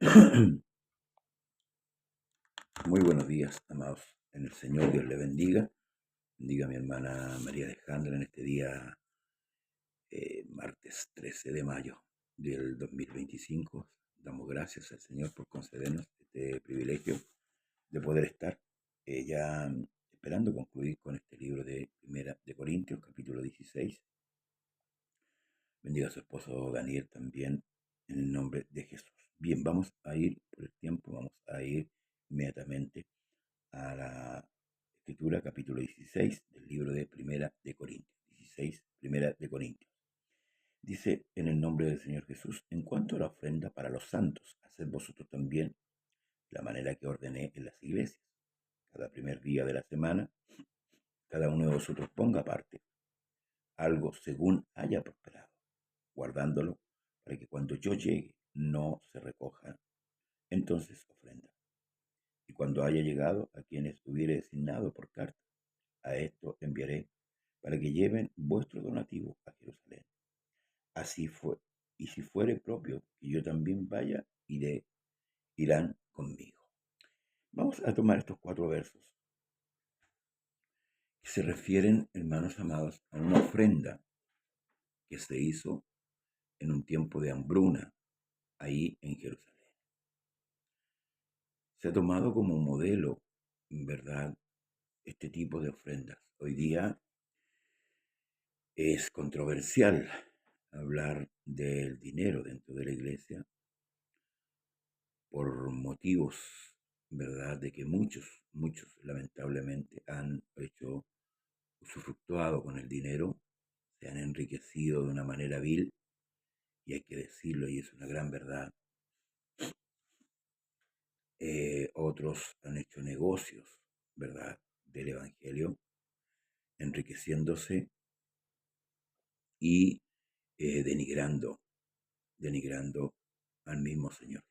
Muy buenos días, amados en el Señor. Dios le bendiga. Bendiga a mi hermana María Alejandra en este día, martes 13 de mayo del 2025. Damos gracias al Señor por concedernos este privilegio de poder estar ya esperando concluir con este libro de Primera de Corintios, capítulo 16. Bendiga a su esposo Daniel también, en el nombre de Jesús. Bien, vamos a ir por el tiempo, vamos a ir inmediatamente a la escritura, capítulo 16 del libro de Primera de Corintios. 16, Primera de Corintios. Dice: en el nombre del Señor Jesús, en cuanto a la ofrenda para los santos, haced vosotros también la manera que ordené en las iglesias. Cada primer día de la semana, cada uno de vosotros ponga aparte algo según haya prosperado, guardándolo para que cuando yo llegue no se recoja entonces ofrenda. Y cuando haya llegado a quienes hubiere designado por carta, a esto enviaré para que lleven vuestro donativo a Jerusalén. Así fue, y si fuere propio que yo también vaya, irán conmigo. Vamos a tomar estos 4 versos que se refieren, hermanos amados, a una ofrenda que se hizo en un tiempo de hambruna ahí en Jerusalén. Se ha tomado como modelo, en verdad, este tipo de ofrendas. Hoy día es controversial hablar del dinero dentro de la iglesia por motivos, ¿verdad?, de que muchos lamentablemente han hecho usufructuado con el dinero, se han enriquecido de una manera vil, y hay que decirlo, y es una gran verdad. Otros han hecho negocios, ¿verdad?, del Evangelio, enriqueciéndose y denigrando al mismo Señor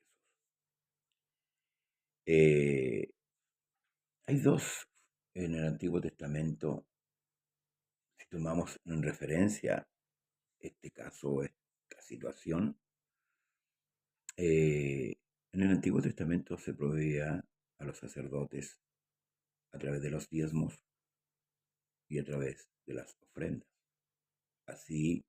Jesús. Hay dos en el Antiguo Testamento, si tomamos en referencia este caso, esta situación. En el Antiguo Testamento se proveía a los sacerdotes a través de los diezmos y a través de las ofrendas. Así,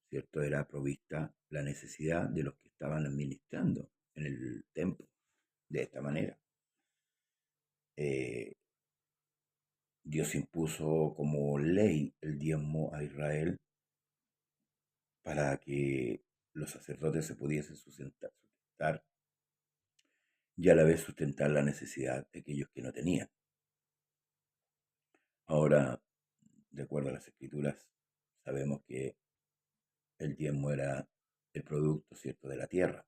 cierto, era provista la necesidad de los que estaban administrando en el templo. De esta manera, eh, Dios impuso como ley el diezmo a Israel para que los sacerdotes se pudiesen sustentar y a la vez sustentar la necesidad de aquellos que no tenían. Ahora, de acuerdo a las escrituras, sabemos que el diezmo era el producto, ¿cierto?, de la tierra.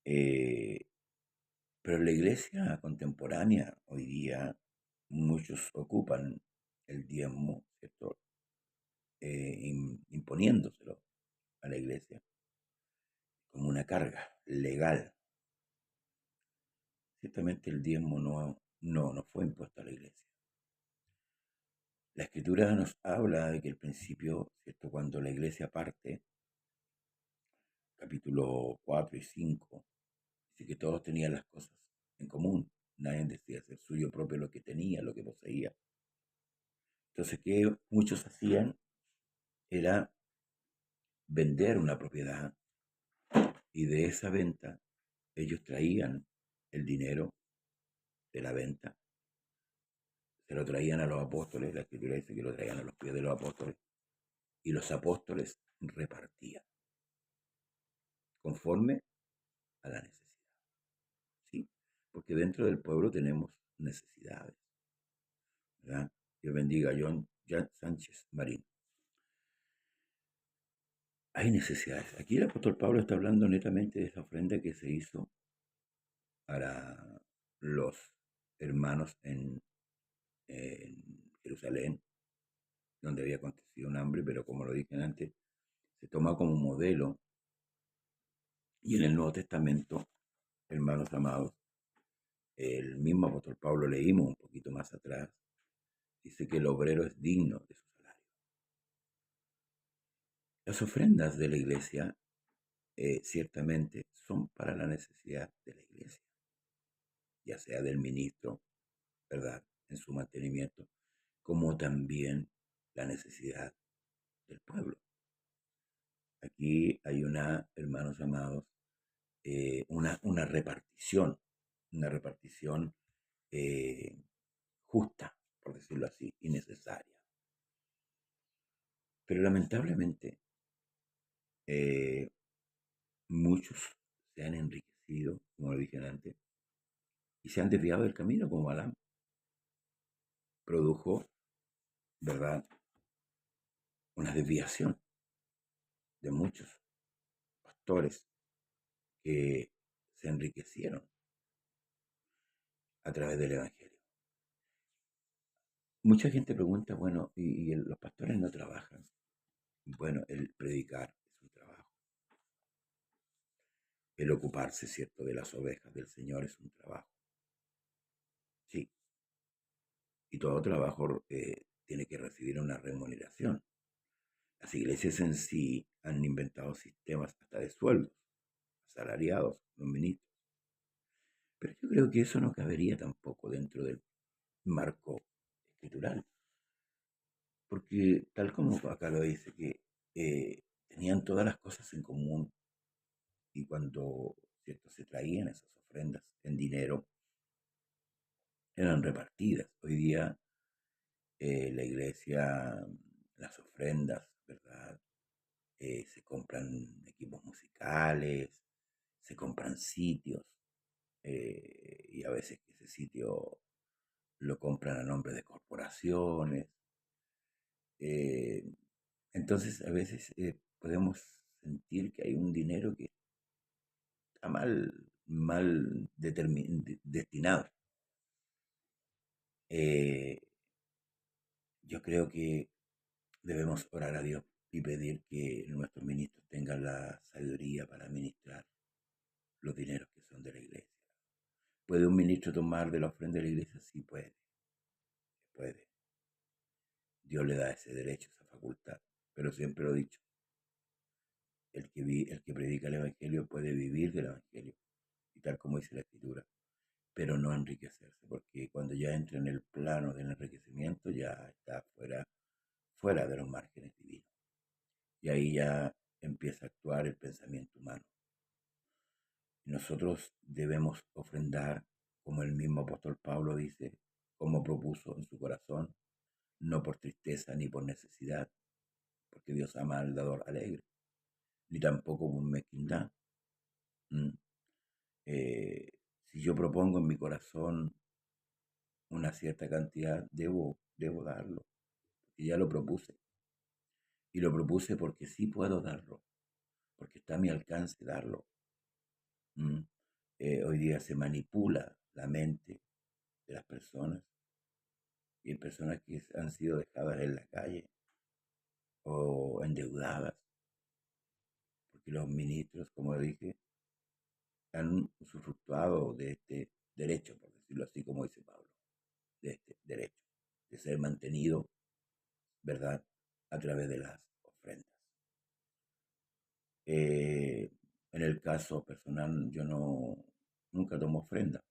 Pero en la iglesia contemporánea, hoy día, muchos ocupan el diezmo, ¿cierto?, imponiéndoselo a la iglesia como una carga legal. Ciertamente el diezmo no fue impuesto a la iglesia. La escritura nos habla de que al principio, ¿cierto?, cuando la iglesia parte, capítulo 4 y 5, dice que todos tenían las cosas en común. Nadie decía ser suyo propio lo que tenía, lo que poseía. Entonces, ¿qué muchos hacían? Era vender una propiedad, y de esa venta ellos traían el dinero de la venta, se lo traían a los apóstoles. La escritura dice que lo traían a los pies de los apóstoles, y los apóstoles repartían conforme a la necesidad. ¿Sí? Porque dentro del pueblo tenemos necesidades, ¿verdad? Dios bendiga a John Sánchez Marín. Hay necesidades. Aquí el apóstol Pablo está hablando netamente de esa ofrenda que se hizo para los hermanos en Jerusalén, donde había acontecido un hambre, pero como lo dije antes, se toma como modelo. Y en el Nuevo Testamento, hermanos amados, el mismo apóstol Pablo, leímos un poquito más atrás, dice que el obrero es digno de su salario. Las ofrendas de la iglesia ciertamente son para la necesidad de la iglesia, ya sea del ministro, ¿verdad?, en su mantenimiento, como también la necesidad del pueblo. Aquí hay hermanos amados, una repartición eh, justa, por decirlo así, y necesaria. Pero lamentablemente eh, muchos se han enriquecido, como lo dije antes, y se han desviado del camino, como Balaam produjo, ¿verdad?, una desviación de muchos pastores que se enriquecieron a través del Evangelio. Mucha gente pregunta, bueno, ¿y los pastores no trabajan? Bueno, el predicar es un trabajo. El ocuparse, ¿cierto?, de las ovejas del Señor es un trabajo. Sí, y todo trabajo tiene que recibir una remuneración. Las iglesias en sí han inventado sistemas hasta de sueldos, asalariados, los ministros. Pero yo creo que eso no cabería tampoco dentro del marco escritural, porque tal como acá lo dice, que tenían todas las cosas en común y cuando, ¿cierto?, se traían esas ofrendas en dinero, eran repartidas. Hoy día la iglesia, las ofrendas, ¿verdad? Se compran equipos musicales, se compran sitios, y a veces ese sitio lo compran a nombre de corporaciones. eh, entonces a veces podemos sentir que hay un dinero que está destinado. Eh, yo creo que debemos orar a Dios y pedir que nuestros ministros tengan la sabiduría para administrar los dineros que son de la iglesia. ¿Puede un ministro tomar de la ofrenda de la iglesia? Sí, puede. Dios le da ese derecho, esa facultad. Pero siempre lo he dicho, el que predica el Evangelio puede vivir del Evangelio, y tal como dice la Escritura, pero no enriquecerse, porque cuando ya entra en el plano del enriquecimiento ya está fuera de los márgenes divinos. Y ahí ya empieza a actuar el pensamiento humano. Nosotros debemos ofrendar, como el mismo apóstol Pablo dice, como propuso en su corazón, no por tristeza ni por necesidad, porque Dios ama al dador alegre, ni tampoco por mezquindad. Mm. Eh, si yo propongo en mi corazón una cierta cantidad, debo darlo, porque ya lo propuse. Y lo propuse porque sí puedo darlo, porque está a mi alcance darlo. Mm. Hoy día se manipula la mente de las personas, y hay personas que han sido dejadas en la calle o endeudadas, porque los ministros, como dije, han usufructuado de este derecho, por decirlo así, como dice Pablo, de este derecho, de ser mantenido, ¿verdad?, a través de las ofrendas. En el caso personal, yo nunca tomo ofrenda.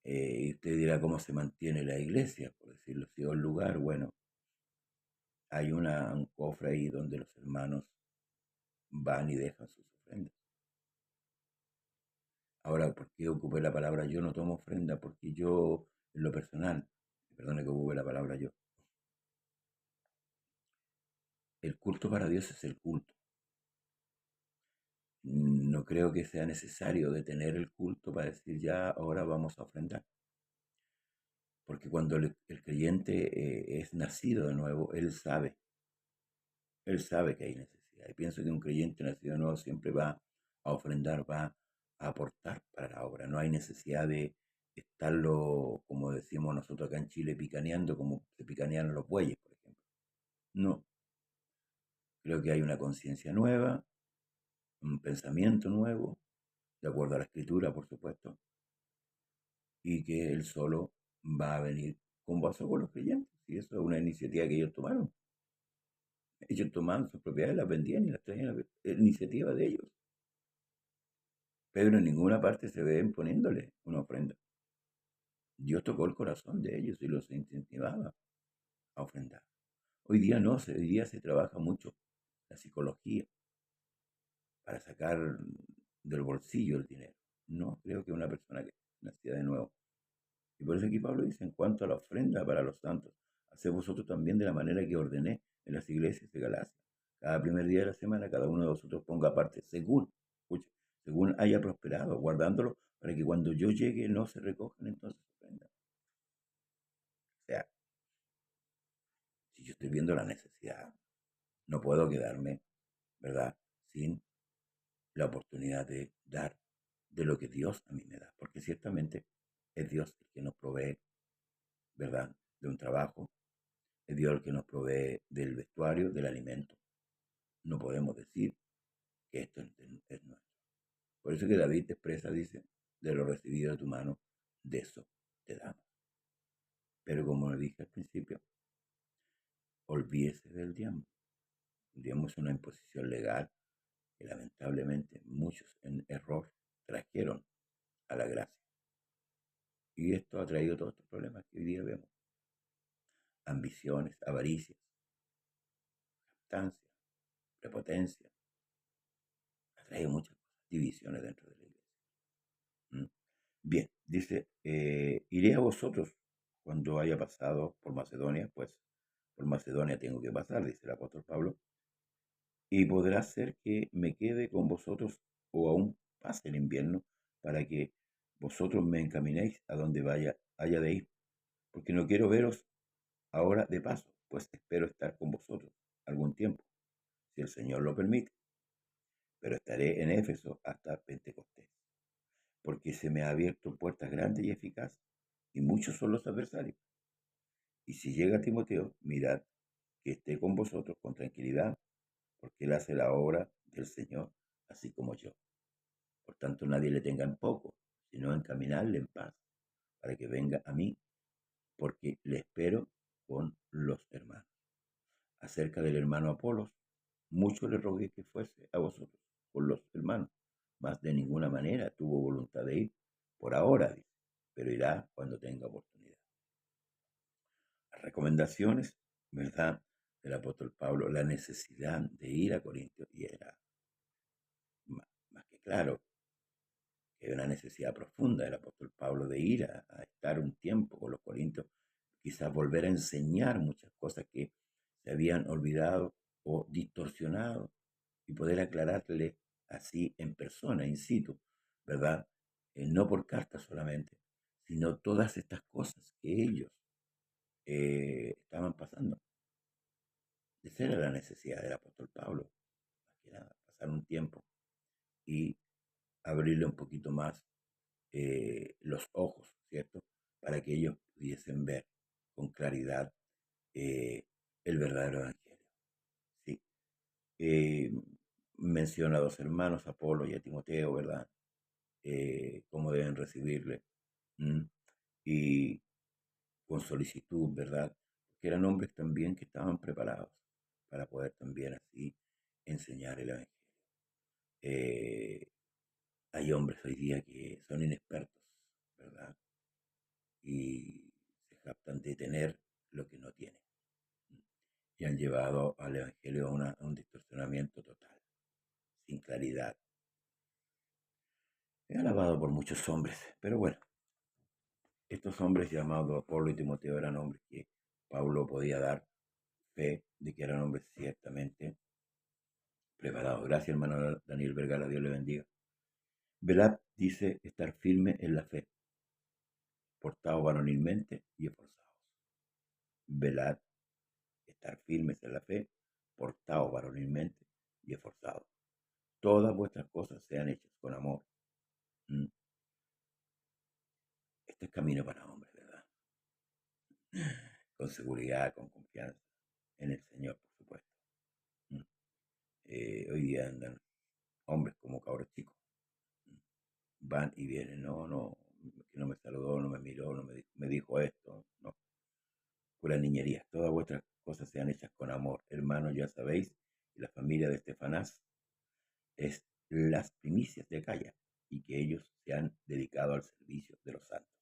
Y usted dirá cómo se mantiene la iglesia, por decirlo así, o el lugar. Bueno, hay un cofre ahí donde los hermanos van y dejan sus ofrendas. Ahora, ¿por qué ocupé la palabra yo no tomo ofrenda? Porque yo, en lo personal, perdone que ocupe la palabra yo, el culto para Dios es el culto. No creo que sea necesario detener el culto para decir ya, ahora vamos a ofrendar. Porque cuando el creyente es nacido de nuevo, él sabe que hay necesidad. Y pienso que un creyente nacido de nuevo siempre va a ofrendar, va a aportar para la obra. No hay necesidad de estarlo, como decimos nosotros acá en Chile, picaneando como se picanean los bueyes, por ejemplo. No, creo que hay una conciencia nueva, un pensamiento nuevo, de acuerdo a la escritura, por supuesto, y que él solo va a venir con vaso con los creyentes. Y eso es una iniciativa que ellos tomaron. Ellos tomaban sus propiedades, las vendían y las traían a la iniciativa de ellos. Pedro en ninguna parte se ve poniéndole una ofrenda. Dios tocó el corazón de ellos y los incentivaba a ofrendar. Hoy día no, hoy día se trabaja mucho la psicología para sacar del bolsillo el dinero. No creo que una persona que nacida de nuevo. Y por eso aquí Pablo dice, en cuanto a la ofrenda para los santos, haced vosotros también de la manera que ordené en las iglesias de Galacia. Cada primer día de la semana, cada uno de vosotros ponga aparte, según, escuche, según haya prosperado, guardándolo para que cuando yo llegue no se recojan entonces ofrendas. O sea, si yo estoy viendo la necesidad, no puedo quedarme, ¿verdad?, sin la oportunidad de dar de lo que Dios a mí me da, porque ciertamente es Dios el que nos provee, ¿verdad?, de un trabajo, es Dios el que nos provee del vestuario, del alimento. No podemos decir que esto es nuestro. Por eso que David expresa, dice, de lo recibido de tu mano, de eso te damos. Pero como le dije al principio, olvídese del diezmo. El diezmo es una imposición legal que lamentablemente muchos en error trajeron a la gracia. Y esto ha traído todos estos problemas que hoy día vemos. Ambiciones, avaricias, jactancia, prepotencia. Ha traído muchas cosas, divisiones dentro de la iglesia. ¿Mm? Bien, dice, iré a vosotros cuando haya pasado por Macedonia, pues por Macedonia tengo que pasar, dice el apóstol Pablo, y podrá ser que me quede con vosotros o aún pase el invierno para que vosotros me encaminéis a donde haya de ir, porque no quiero veros ahora de paso, pues espero estar con vosotros algún tiempo, si el Señor lo permite, pero estaré en Éfeso hasta Pentecostés, porque se me ha abierto puertas grandes y eficaces, y muchos son los adversarios. Y si llega Timoteo, mirad que esté con vosotros con tranquilidad, porque él hace la obra del Señor, así como yo. Por tanto, nadie le tenga en poco, sino encaminarle en paz, para que venga a mí, porque le espero con los hermanos. Acerca del hermano Apolos, mucho le rogué que fuese a vosotros con los hermanos, mas de ninguna manera tuvo voluntad de ir, por ahora, dice, pero irá cuando tenga oportunidad. Las recomendaciones, ¿verdad?, del apóstol Pablo, la necesidad de ir a Corintios, y era más que claro que hay una necesidad profunda del apóstol Pablo de ir a estar un tiempo con los corintios, quizás volver a enseñar muchas cosas que se habían olvidado o distorsionado y poder aclararle así en persona, in situ, ¿verdad? No por carta solamente, sino todas estas cosas que ellos estaban pasando. Esa era la necesidad del apóstol Pablo, más que nada, pasar un tiempo y abrirle un poquito más los ojos, ¿cierto? Para que ellos pudiesen ver con claridad eh, el verdadero evangelio. ¿Sí? Eh, Menciona a dos hermanos, a Apolo y a Timoteo, ¿verdad? Cómo deben recibirle. ¿Mm? Y con solicitud, ¿verdad? Que eran hombres también que estaban preparados para poder también así enseñar el evangelio. Eh, Hay hombres hoy día que son inexpertos, ¿verdad? Y se jactan de tener lo que no tienen. Y han llevado al Evangelio a un distorsionamiento total, sin claridad. He alabado por muchos hombres, pero bueno, estos hombres llamados Apolo y Timoteo eran hombres que Pablo podía dar fe de que eran hombres ciertamente preparados. Gracias, hermano Daniel Vergara, Dios le bendiga. Velad dice estar firme en la fe, portados varonilmente y esforzados. Velad, estar firmes en la fe, portados varonilmente y esforzados. Todas vuestras cosas sean hechas con amor. ¿Mm? Este es camino para hombres, ¿verdad? Con seguridad, con confianza en el Señor, por supuesto. ¿Mm? Hoy día andan hombres como cabros chicos. ¿Mm? Van y vienen, no, no, que no me saludó, no me miró, no me dijo esto, no. pura niñería. Todas vuestras cosas sean hechas con amor. Hermanos, ya sabéis, que la familia de Estefanás es las primicias de Acaya y que ellos se han dedicado al servicio de los santos.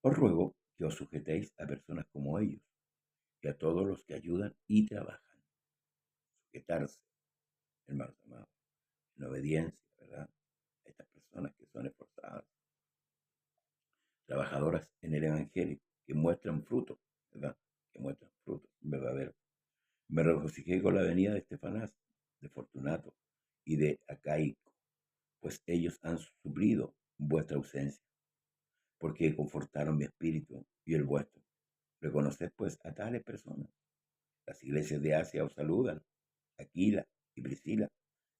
Os ruego que os sujetéis a personas como ellos y a todos los que ayudan y trabajan. Sujetarse, hermanos amados, en obediencia, ¿verdad? A estas personas que son esforzadas, trabajadoras en el Evangelio, que muestran fruto, ¿verdad? Que muestran fruto verdadero. Me regocijé con la venida de Estefanás, de Fortunato y de Acaico, pues ellos han suplido vuestra ausencia, porque confortaron mi espíritu y el vuestro. Reconoced pues a tales personas. Las iglesias de Asia os saludan, Aquila y Priscila,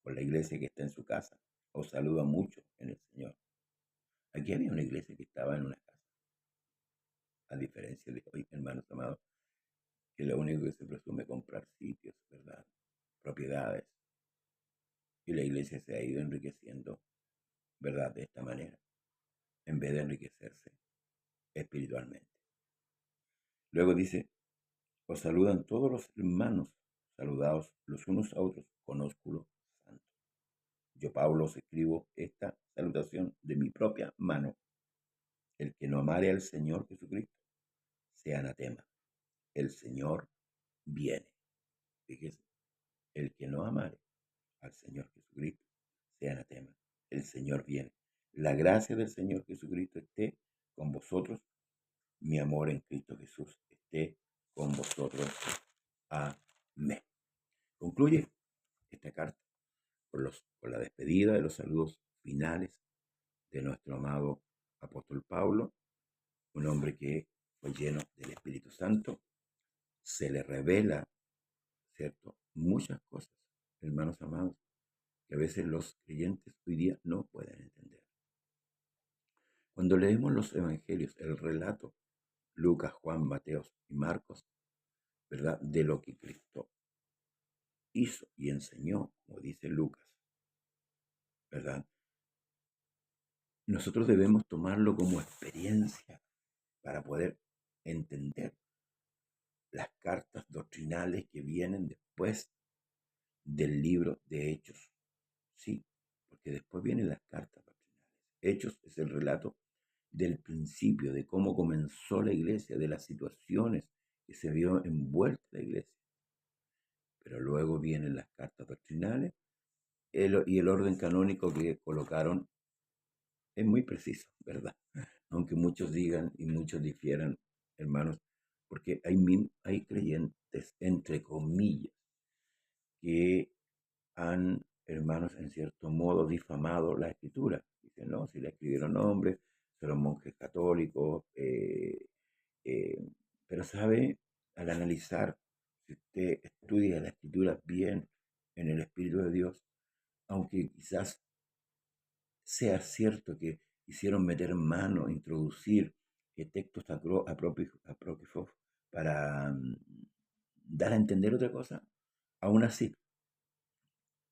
con la iglesia que está en su casa. Os saluda mucho en el Señor. Aquí había una iglesia que estaba en una casa, a diferencia de hoy, hermanos amados, que lo único que se presume es comprar sitios, ¿verdad? Propiedades. Y la iglesia se ha ido enriqueciendo, ¿verdad? De esta manera, en vez de enriquecerse espiritualmente. Luego dice, os saludan todos los hermanos, saludados los unos a otros con ósculo santo. Yo, Pablo, os escribo esta salutación de mi propia mano. El que no amare al Señor Jesucristo, sea anatema. El Señor viene. Fíjese, el que no amare al Señor Jesucristo, sea anatema. El Señor viene. La gracia del Señor Jesucristo esté con vosotros. Mi amor en Cristo Jesús esté con vosotros. Amén. Concluye esta carta por la despedida de los saludos finales de nuestro amado apóstol Pablo, un hombre que fue lleno del Espíritu Santo. Se le revela, ¿cierto? Muchas cosas, hermanos amados, que a veces los creyentes hoy día no pueden entender. Cuando leemos los evangelios, el relato, Lucas, Juan, Mateo y Marcos, ¿verdad? De lo que Cristo hizo y enseñó, como dice Lucas, ¿verdad? Nosotros debemos tomarlo como experiencia para poder entender las cartas doctrinales que vienen después del libro de Hechos. Sí, porque después vienen las cartas doctrinales. Hechos es el relato del principio, de cómo comenzó la iglesia, de las situaciones que se vio envuelta la iglesia. Pero luego vienen las cartas doctrinales y el orden canónico que colocaron es muy preciso, ¿verdad? Aunque muchos digan y muchos difieran, hermanos, porque hay creyentes, entre comillas, que han, hermanos, en cierto modo difamado la escritura. Dicen, no, si la escribieron hombres, fueron monjes católicos, eh, pero sabe, al analizar, si usted estudia la escritura bien en el Espíritu de Dios, aunque quizás sea cierto que quisieron meter mano, introducir textos apócrifos para dar a entender otra cosa, aún así,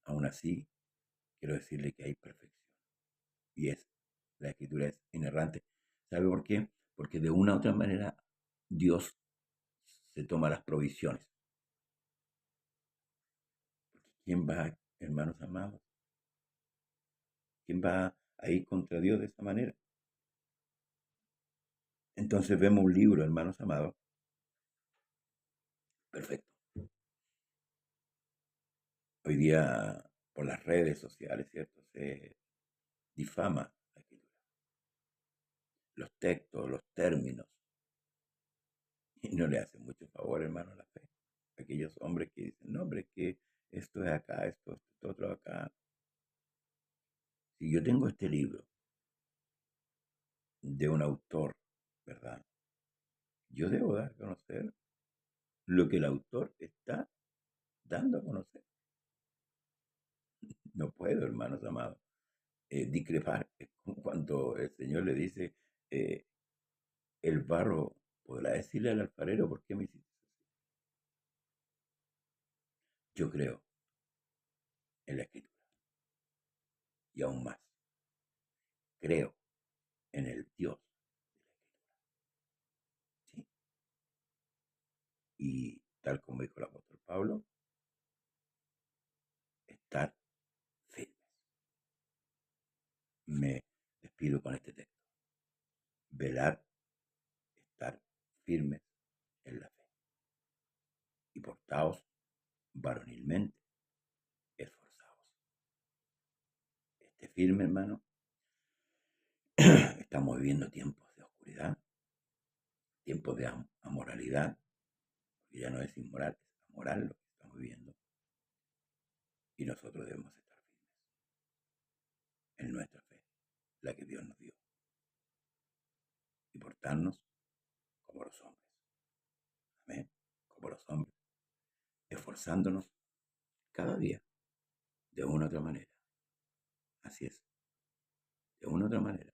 aún así, quiero decirle que hay perfección. Y la escritura es inerrante. ¿Sabe por qué? Porque de una u otra manera Dios se toma las provisiones. Porque ¿quién va, hermanos amados? ¿Quién va a ir contra Dios de esa manera? Entonces vemos un libro, hermanos amados, perfecto. Hoy día, por las redes sociales, ¿cierto? Se difama la escritura. Los textos, los términos. Y no le hacen mucho favor, hermano, a la fe. Aquellos hombres que dicen, no, hombre, que esto es acá, esto otro acá. Si yo tengo este libro de un autor, ¿verdad? Yo debo dar a conocer lo que el autor está dando a conocer. No puedo, hermanos amados, discrepar. Es como cuando el Señor le dice, eh, el barro podrá decirle al alfarero, ¿por qué me hiciste así? Yo creo en la escritura y aún más, creo en el Dios de la escritura. ¿Sí? Y tal como dijo el apóstol Pablo, estar firmes. Me despido con este texto. Velar, estar firmes en la fe. Y portaos varonilmente, esforzados. Esté firme, hermano. Estamos viviendo tiempos de oscuridad, tiempos de amoralidad, porque ya no es inmoral, es amoral lo que estamos viviendo. Y nosotros debemos estar firmes en nuestra fe, la que Dios nos dio, y portarnos como los hombres. Amén. Como los hombres, esforzándonos cada día, de una u otra manera. Así es, de una u otra manera,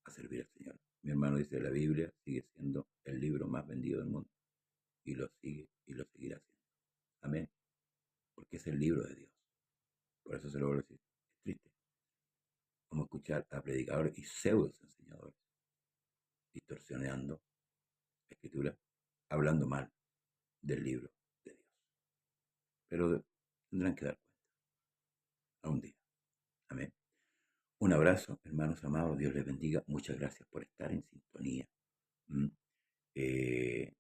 a servir al Señor. Mi hermano dice, la Biblia sigue siendo el libro más vendido del mundo, y lo sigue y lo seguirá siendo. Amén. Porque es el libro de Dios. Por eso se lo vuelvo a decir. Es triste. Vamos a escuchar a predicadores y pseudos enseñadores distorsionando la escritura, hablando mal del libro de Dios. Pero tendrán que dar cuenta algún día. Amén. Un abrazo, hermanos amados. Dios les bendiga. Muchas gracias por estar en sintonía.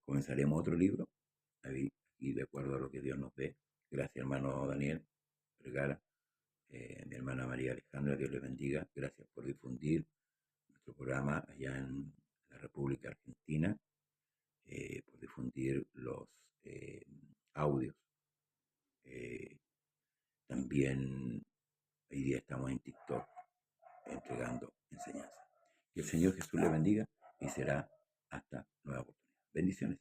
Comenzaremos otro libro, ahí, y de acuerdo a lo que Dios nos dé. Gracias, hermano Daniel Vergara. Mi hermana María Alejandra, Dios les bendiga. Gracias por difundir nuestro programa allá en la República Argentina, por difundir los audios. También hoy día estamos en TikTok entregando enseñanza. Que el Señor Jesús le bendiga y será hasta nueva oportunidad. Bendiciones.